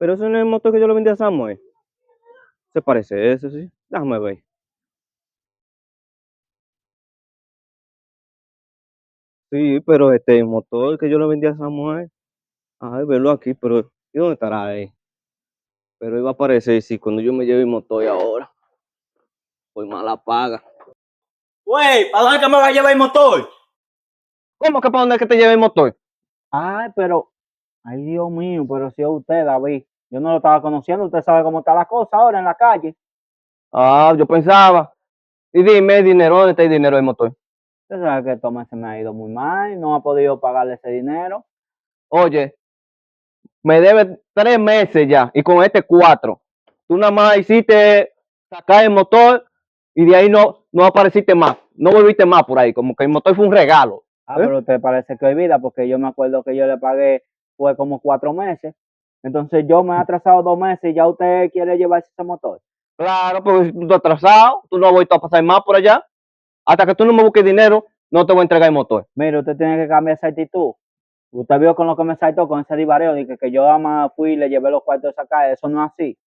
Pero eso no es el motor que yo le vendí a Samuel. Se parece ese, sí. Déjame ver. Sí, pero este motor que yo le vendí a Samuel. Ay, verlo aquí, pero ¿y dónde estará ahí? Pero iba a aparecer, sí, cuando yo me lleve el motor ahora. Pues mala paga. Güey, ¿para dónde que me va a llevar el motor? ¿Cómo que para dónde es que te lleve el motor? Ay, pero, ay, Dios mío, pero si es usted, David. Yo no lo estaba conociendo, usted sabe cómo está la cosa ahora en la calle. Ah, yo pensaba. Y dime el dinero, ¿dónde está el dinero del motor? Usted sabe que Tomás se me ha ido muy mal, no ha podido pagarle ese dinero. Oye, me debe 3 meses ya, y con este 4. Tú nada más hiciste sacar el motor y de ahí no apareciste más. No volviste más por ahí, como que el motor fue un regalo. Pero usted parece que olvida, porque yo me acuerdo que yo le pagué, fue como 4 meses. Entonces yo me he atrasado 2 meses y ya usted quiere llevarse ese motor. Claro, porque si tú estás atrasado, tú no has vuelto a pasar más por allá. Hasta que tú no me busques dinero, no te voy a entregar el motor. Mire, usted tiene que cambiar esa actitud. Usted vio con lo que me saltó, con ese divareo, de que yo ama fui y le llevé los cuartos de sacar. Eso no es así.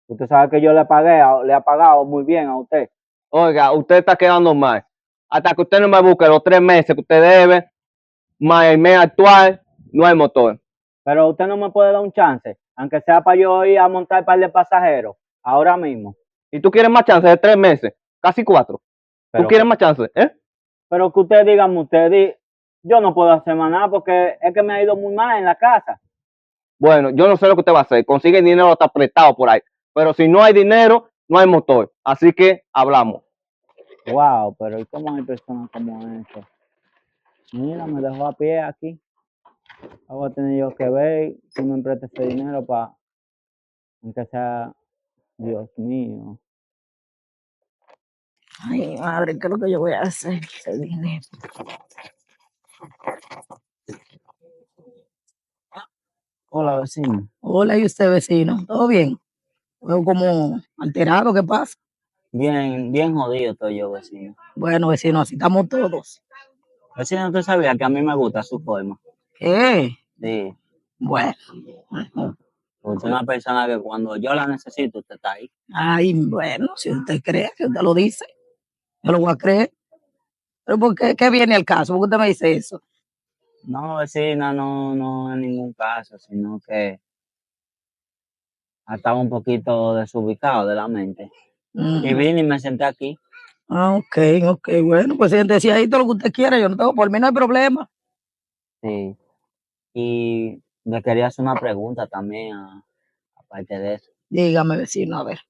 Usted sabe que yo le pagué, le ha pagado muy bien a usted. Oiga, usted está quedando mal. Hasta que usted no me busque los 3 meses que usted debe, más el mes actual, no hay motor. Pero usted no me puede dar un chance, aunque sea para yo ir a montar un par de pasajeros, ahora mismo. Y tú quieres más chance de 3 meses, casi 4. ¿Tú Pero, quieres más chance? pero que usted dígame, yo no puedo hacer más nada porque es que me ha ido muy mal en la casa. Bueno, yo no sé lo que usted va a hacer. Consigue el dinero hasta prestado por ahí. Pero si no hay dinero, no hay motor. Así que hablamos. Wow, pero ¿y cómo hay personas como eso? Mira, me dejó a pie aquí. Voy a tener yo que ver si me presta ese dinero para, aunque sea, Dios mío. Ay, madre, ¿qué es lo que yo voy a hacer? Ese dinero. Hola, vecino. Hola, ¿y usted, vecino? ¿Todo bien? Veo como alterado, ¿qué pasa? Bien, bien jodido estoy yo, vecino. Bueno, vecino, así estamos todos. Vecino, ¿usted sabía que a mí me gusta su forma? ¿Qué? Sí. Bueno. Usted es una persona que cuando yo la necesito, usted está ahí. Ay, bueno, si usted cree, si usted lo dice, yo lo voy a creer. Pero ¿por qué? ¿Qué viene al caso? ¿Por qué usted me dice eso? No, vecina, no en ningún caso, sino que estaba un poquito desubicado de la mente. Y vine y me senté aquí. Ah, ok, bueno, pues siéntese ahí todo lo que usted quiera, yo no tengo, por mí no hay problema. Sí. Y me quería hacer una pregunta también, aparte de eso. Dígame, vecino, a ver.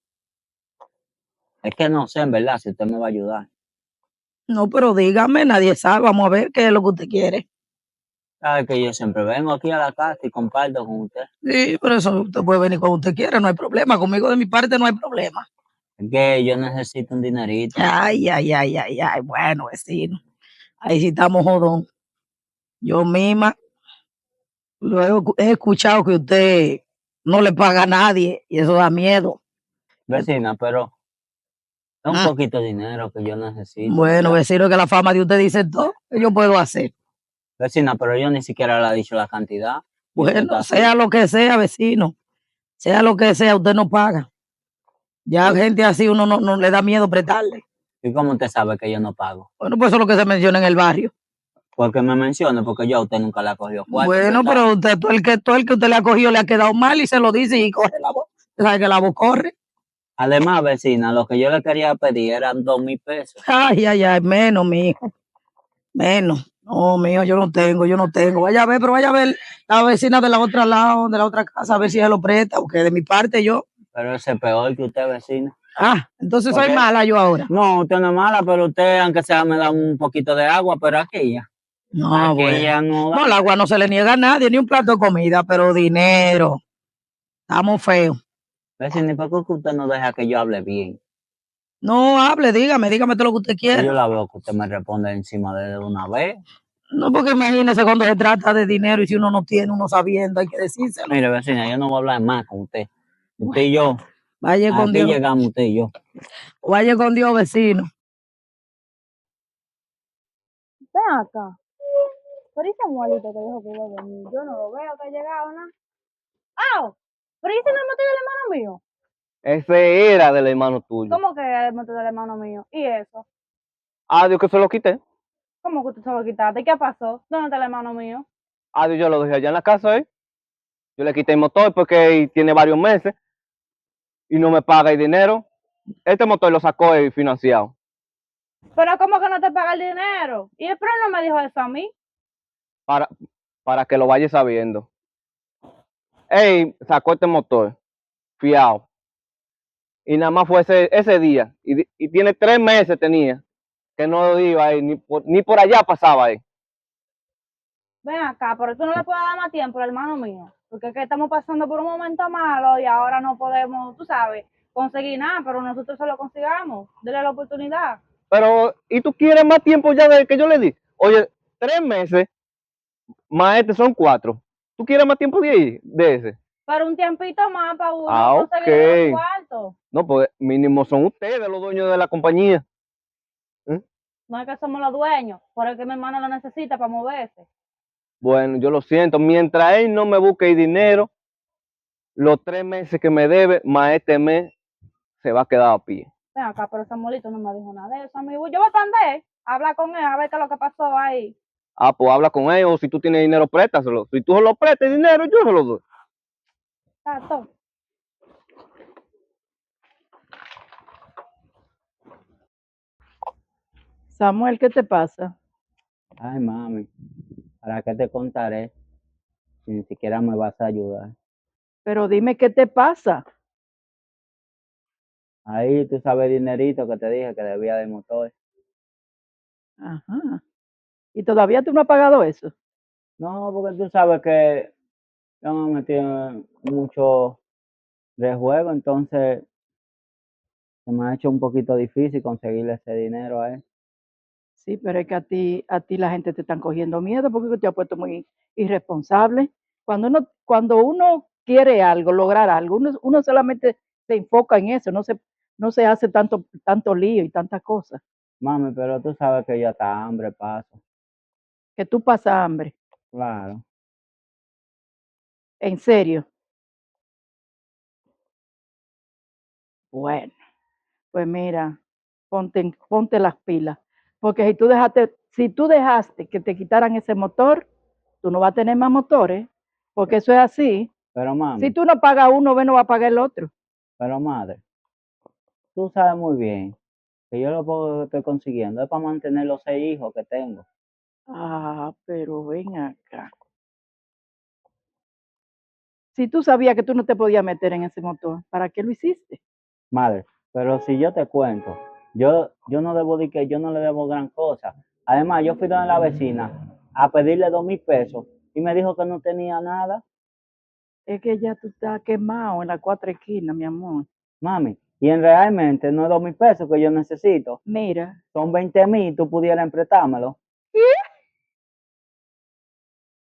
Es que no sé, en verdad, si usted me va a ayudar. No, pero dígame, nadie sabe, vamos a ver qué es lo que usted quiere. Sabe que yo siempre vengo aquí a la casa y comparto con usted. Sí, pero eso usted puede venir cuando usted quiera, no hay problema. Conmigo de mi parte no hay problema. Es que yo necesito un dinerito. Ay, bueno, vecino. Ahí sí estamos jodón. Yo misma he escuchado que usted no le paga a nadie y eso da miedo. Vecina, pero es un Ah, poquito de dinero que yo necesito, bueno, ¿verdad? vecino, que la fama de usted dice todo, que yo puedo hacer. Vecina, pero yo ni siquiera le he dicho la cantidad. Y usted está Bueno, así. sea lo que sea, vecino, sea lo que sea, usted no paga. Ya gente así uno no le da miedo prestarle. ¿Y cómo usted sabe que yo no pago? Bueno, pues eso es lo que se menciona en el barrio. Porque me mencione, porque yo a usted nunca le he cogido cuarto. Bueno, pero usted, todo el que usted le ha cogido le ha quedado mal y se lo dice y coge la voz. ¿Sabe que la voz corre? Además, vecina, lo que yo le quería pedir eran 2,000 pesos. Ay, menos, mijo, menos. No, mijo, yo no tengo. Vaya a ver, pero vaya a ver la vecina de la otra lado, de la otra casa, a ver si se lo presta, porque de mi parte yo. Pero ese es peor que usted, vecina. Entonces ¿Por soy qué? mala yo ahora. No, usted no es mala, pero usted, aunque sea, me da un poquito de agua, pero No, bueno. aquella no da. No, el agua no se le niega a nadie, ni un plato de comida, pero dinero. Estamos feos. Vecina, ¿y por qué usted no deja que yo hable bien? No hable, dígame todo lo que usted Y yo quiera. la veo que usted me responde encima de una vez. No, porque imagínese cuando se trata de dinero y si uno no tiene, uno sabiendo, hay que decírselo. Mire, vecina, yo no voy a hablar más con usted. Usted y yo, Vaya con aquí Dios, llegamos usted y yo. vaya con Dios, vecino. Ven acá. Pero ese Samuelito que dijo que iba a venir, yo no lo veo que ha llegado, ¿no? ¡Ah! Pero ¿y ese no es el motor del hermano mío? Ese era del hermano tuyo. ¿Cómo que era el motor del hermano mío? ¿Y eso? Adiós, que se lo quité. ¿Cómo que usted se lo quitaste? ¿Qué pasó? ¿Dónde está el hermano mío? Adiós, yo lo dejé allá en la casa, ¿eh? Yo le quité el motor porque tiene varios meses y no me paga el dinero. Este motor lo sacó él financiado. Pero ¿cómo que no te paga el dinero? Y el no me dijo eso a mí. Para, para que lo vayas sabiendo. Ey, sacó este motor, fiado. Y nada más fue ese día. Y tiene 3 meses tenía que no iba ahí, ni por allá pasaba ahí. Ven acá, pero tú no le puedes dar más tiempo al hermano mío. Porque es que estamos pasando por un momento malo y ahora no podemos, tú sabes, conseguir nada, pero nosotros se lo consigamos. Dele la oportunidad. Pero, ¿y tú quieres más tiempo ya de que yo le di? Oye, 3 meses, más este son 4. ¿Tú quieres más tiempo de ahí, de ese? Para un tiempito más para uno Ah, conseguir los ok. cuartos. No, pues mínimo son ustedes los dueños de la compañía. ¿Eh? No es que somos los dueños, por el que mi hermano lo necesita para moverse. Bueno, yo lo siento. Mientras él no me busque el dinero, los 3 meses que me debe, más este mes, se va a quedar a pie. Ven acá, pero Samuelito no me dijo nada de eso, amigo. Yo voy a andar, a hablar con él, a ver qué es lo que pasó ahí. Ah, pues habla con ellos. Si tú tienes dinero, préstaselo. Si tú se lo prestas el dinero, yo se lo doy. Tato. Samuel, ¿qué te pasa? Ay, mami, ¿para qué te contaré si ni siquiera me vas a ayudar? Pero dime qué te pasa. Ahí tú sabes el dinerito que te dije que debía del motor. Ajá. ¿Y todavía tú no has pagado eso? No, porque tú sabes que yo me metí en mucho de juego, entonces se me ha hecho un poquito difícil conseguirle ese dinero a él. Sí, pero es que a ti la gente te están cogiendo miedo porque te has puesto muy irresponsable. Cuando uno quiere algo, lograr algo, uno solamente se enfoca en eso, no se hace tanto lío y tantas cosas. Mami, pero tú sabes que ya está hambre paso. Que tú pasas hambre, Claro. en serio. Bueno, pues mira, ponte las pilas. Porque si tú dejaste que te quitaran ese motor, tú no vas a tener más motores, porque eso es así. Pero Si mami, tú no pagas uno, ve, no va a pagar el otro. pero madre, tú sabes muy bien que yo lo poco que estoy consiguiendo es para mantener los 6 hijos que tengo. Ah, pero ven acá. Si tú sabías que tú no te podías meter en ese motor, ¿para qué lo hiciste? Madre, pero si yo te cuento, yo no debo decir que yo no le debo gran cosa. Además, yo fui donde la vecina a pedirle 2,000 pesos y me dijo que no tenía nada. Es que ya tú estás quemado en las cuatro esquinas, mi amor. Mami, y en realmente no es 2,000 pesos que yo necesito, Mira, son 20,000, tú pudieras emprestármelo.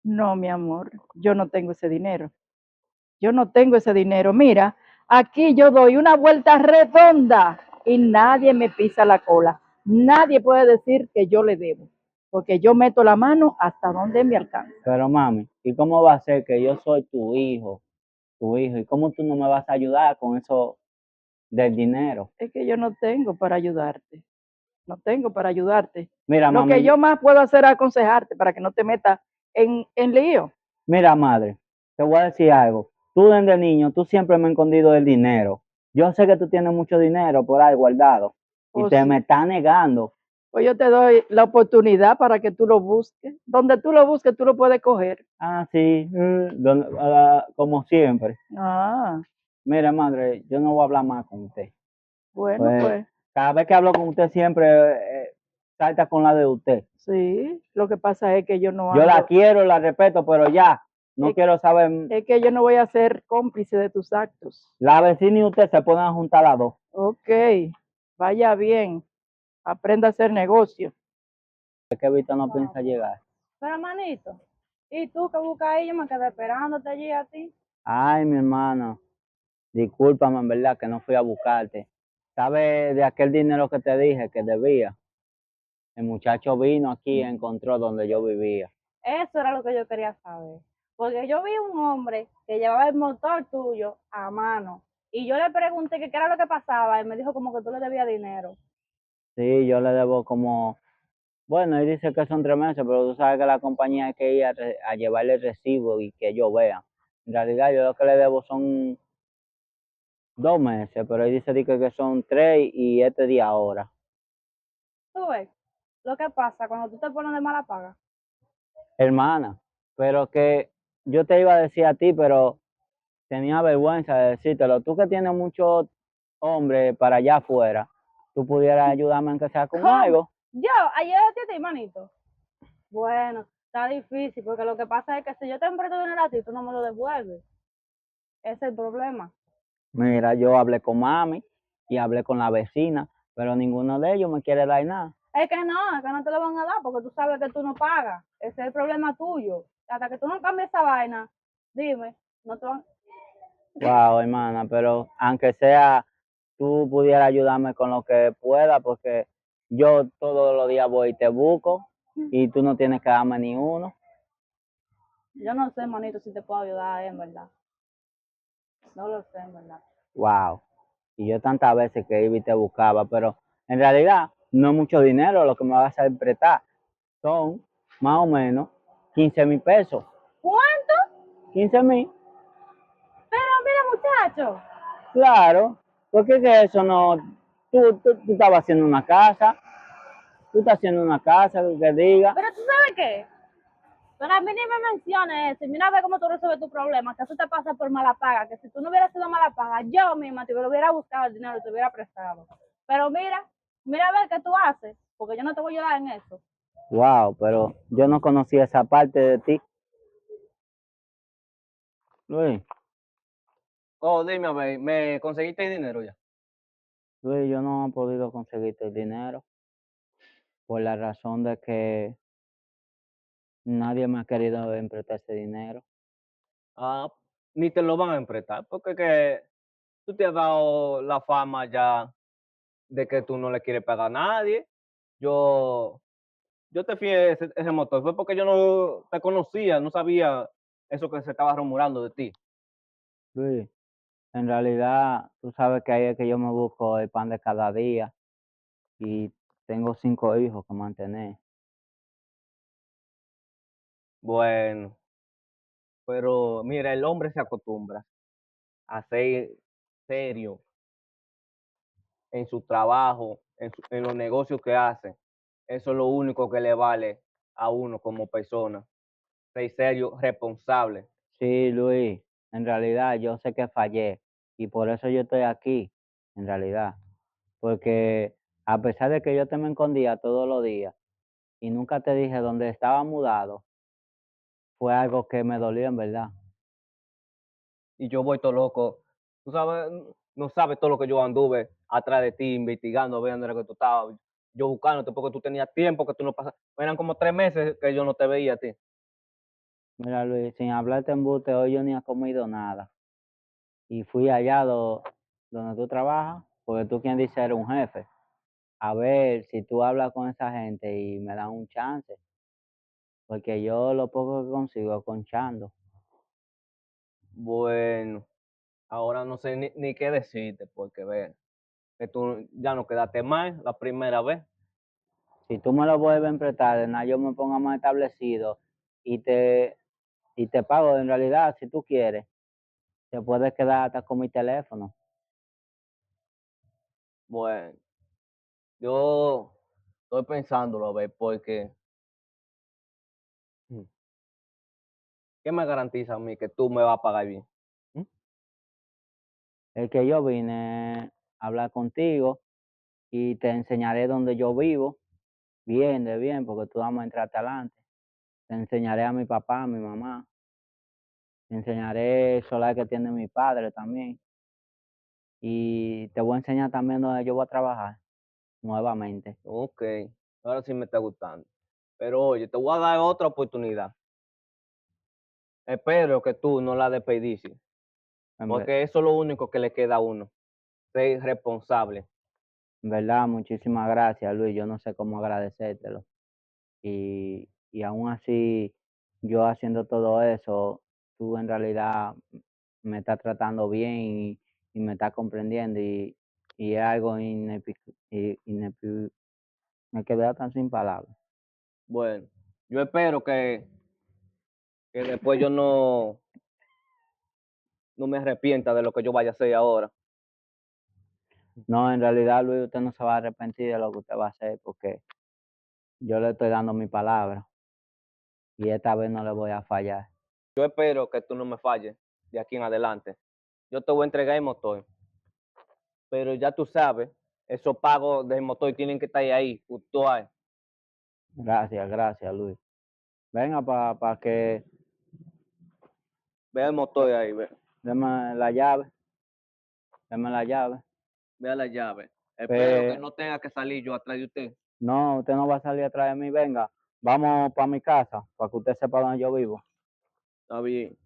no, mi amor, yo no tengo ese dinero. Yo no tengo ese dinero. Mira, aquí yo doy una vuelta redonda y nadie me pisa la cola. Nadie puede decir que yo le debo, porque yo meto la mano hasta donde me alcanza. Pero mami, ¿y cómo va a ser que yo soy tu hijo, y cómo tú no me vas a ayudar con eso del dinero? Es que yo no tengo para ayudarte. No tengo para ayudarte. Mira, Lo que mami, yo más puedo hacer es aconsejarte para que no te metas en lío. mira, madre, te voy a decir algo. Tú desde niño, tú siempre me has escondido el dinero. Yo sé que tú tienes mucho dinero por ahí guardado y O te me sí. estás negando. Pues yo te doy la oportunidad para que tú lo busques. Donde tú lo busques, tú lo puedes coger. Ah, sí, como siempre. Ah, Mira, madre, yo no voy a hablar más con usted. bueno, Pues, pues cada vez que hablo con usted siempre salta con la de usted. sí. Lo que pasa es que yo no Yo la ando, quiero, la respeto, pero ya, no es, quiero saber. es que yo no voy a ser cómplice de tus actos. La vecina y usted se ponen a juntar las dos. Ok, vaya bien. Aprenda a hacer negocio. Es que Víctor no piensa llegar. Pero, manito, ¿y tú qué buscas ahí? Yo me quedé esperándote allí a ti. Ay, mi hermano, discúlpame en verdad que no fui a buscarte. ¿Sabes de aquel dinero que te dije que debía? El muchacho vino aquí y encontró donde yo vivía. Eso era lo que yo quería saber. Porque yo vi un hombre que llevaba el motor tuyo a mano. Y yo le pregunté que qué era lo que pasaba. Y me dijo como que tú le debías dinero. Sí, yo le debo como, bueno, él dice que son 3 meses, pero tú sabes que la compañía hay que ir a llevarle el recibo y que yo vea. En realidad yo lo que le debo son 2 meses, pero él dice que son 3 y este día ahora. Tú ves lo que pasa cuando tú te pones de mala paga. Hermana, pero que yo te iba a decir a ti, pero tenía vergüenza de decírtelo. Tú que tienes muchos hombres para allá afuera, tú pudieras ayudarme en que sea con ¿Cómo? algo. Yo, ayúdate a ti, manito. Bueno, está difícil porque lo que pasa es que si yo te presto dinero a ti, tú no me lo devuelves. Ese es el problema. Mira, yo hablé con mami y hablé con la vecina, pero ninguno de ellos me quiere dar nada. Es que no te lo van a dar porque tú sabes que tú no pagas. Ese es el problema tuyo. Hasta que tú no cambies esa vaina, dime, no te van. Wow, hermana, pero aunque sea, tú pudieras ayudarme con lo que pueda, porque yo todos los días voy y te busco y tú no tienes que darme ni uno. Yo no sé, manito, si te puedo ayudar, en verdad. No lo sé, en verdad. Wow. Y yo tantas veces que iba y te buscaba, pero en realidad no es mucho dinero lo que me vas a prestar. Son más o menos 15,000 pesos. ¿Cuánto? 15,000, Pero mira, muchacho. claro, porque que eso no, tú estabas haciendo una casa, tú estás haciendo una casa que diga, Pero tú sabes qué. Pero a mí ni me menciones eso. Y mira a ver cómo tú resuelves tu problema. Que eso te pasa por mala paga. Que si tú no hubieras sido mala paga, yo misma te hubiera buscado el dinero y te hubiera prestado. Pero mira a ver qué tú haces. Porque yo no te voy a ayudar en eso. wow, pero yo no conocía esa parte de ti. Luis, Oh, dime, a ver, ¿me conseguiste el dinero ya? Luis, yo no he podido conseguirte el dinero por la razón de que nadie me ha querido prestar ese dinero. Ah, ni te lo van a emprestar, porque que tú te has dado la fama ya de que tú no le quieres pagar a nadie. Yo, yo te fui ese motor, fue porque yo no te conocía, no sabía eso que se estaba rumorando de ti. Luis, en realidad, tú sabes que ahí es que yo me busco el pan de cada día y tengo 5 hijos que mantener. Bueno, pero mira, el hombre se acostumbra a ser serio en su trabajo, en los negocios que hace. Eso es lo único que le vale a uno como persona. Ser serio, responsable. Sí, Luis, en realidad yo sé que fallé y por eso yo estoy aquí, en realidad. Porque a pesar de que yo te me escondía todos los días y nunca te dije dónde estaba mudado, fue algo que me dolió en verdad. Y yo voy todo loco. Tú sabes, no sabes todo lo que yo anduve atrás de ti, investigando, viendo lo que tú estabas. Yo buscándote porque tú tenías tiempo que tú no pasas. Eran como 3 meses que yo no te veía a ti. Mira, Luis, sin hablarte embuste, hoy yo ni he comido nada. Y fui allá donde tú trabajas, porque tú quien dice eres un jefe. A ver si tú hablas con esa gente y me dan un chance, porque yo lo poco que consigo conchando. Bueno, ahora no sé ni qué decirte porque ve que tú ya no quedaste mal la primera vez. Si tú me lo vuelves a prestar, de nada yo me ponga más establecido y te pago en realidad, si tú quieres, te puedes quedar hasta con mi teléfono. Bueno, yo estoy pensándolo a ver porque mm, ¿qué me garantiza a mí que tú me vas a pagar bien? ¿Mm? El que yo vine a hablar contigo y te enseñaré donde yo vivo, bien, de bien, porque tú vamos a entrar adelante. Te enseñaré a mi papá, a mi mamá, te enseñaré el solar que tiene mi padre también. Y te voy a enseñar también donde yo voy a trabajar nuevamente. Ok, ahora sí me está gustando. Pero oye, te voy a dar otra oportunidad. Espero que tú no la desperdicies, En, ver- porque eso es lo único que le queda a uno, ser responsable. en verdad, muchísimas gracias, Luis. Yo no sé cómo agradecértelo. Y aún así, yo haciendo todo eso, tú en realidad me estás tratando bien y me estás comprendiendo y es algo me quedé tan sin palabras. Bueno, yo espero que después yo no me arrepienta de lo que yo vaya a hacer ahora. No, en realidad, Luis, usted no se va a arrepentir de lo que usted va a hacer porque yo le estoy dando mi palabra y esta vez no le voy a fallar. Yo espero que tú no me falles de aquí en adelante. Yo te voy a entregar el motor, pero ya tú sabes, esos pagos del motor tienen que estar ahí, puntual. Gracias, Luis. Venga, para que Ve el motor ahí, ve, deme la llave, deme la llave. ve la llave. Espero Pe- que no tenga que salir yo atrás de usted. no, usted no va a salir atrás de mí, venga, vamos para mi casa, para que usted sepa dónde yo vivo. Está bien.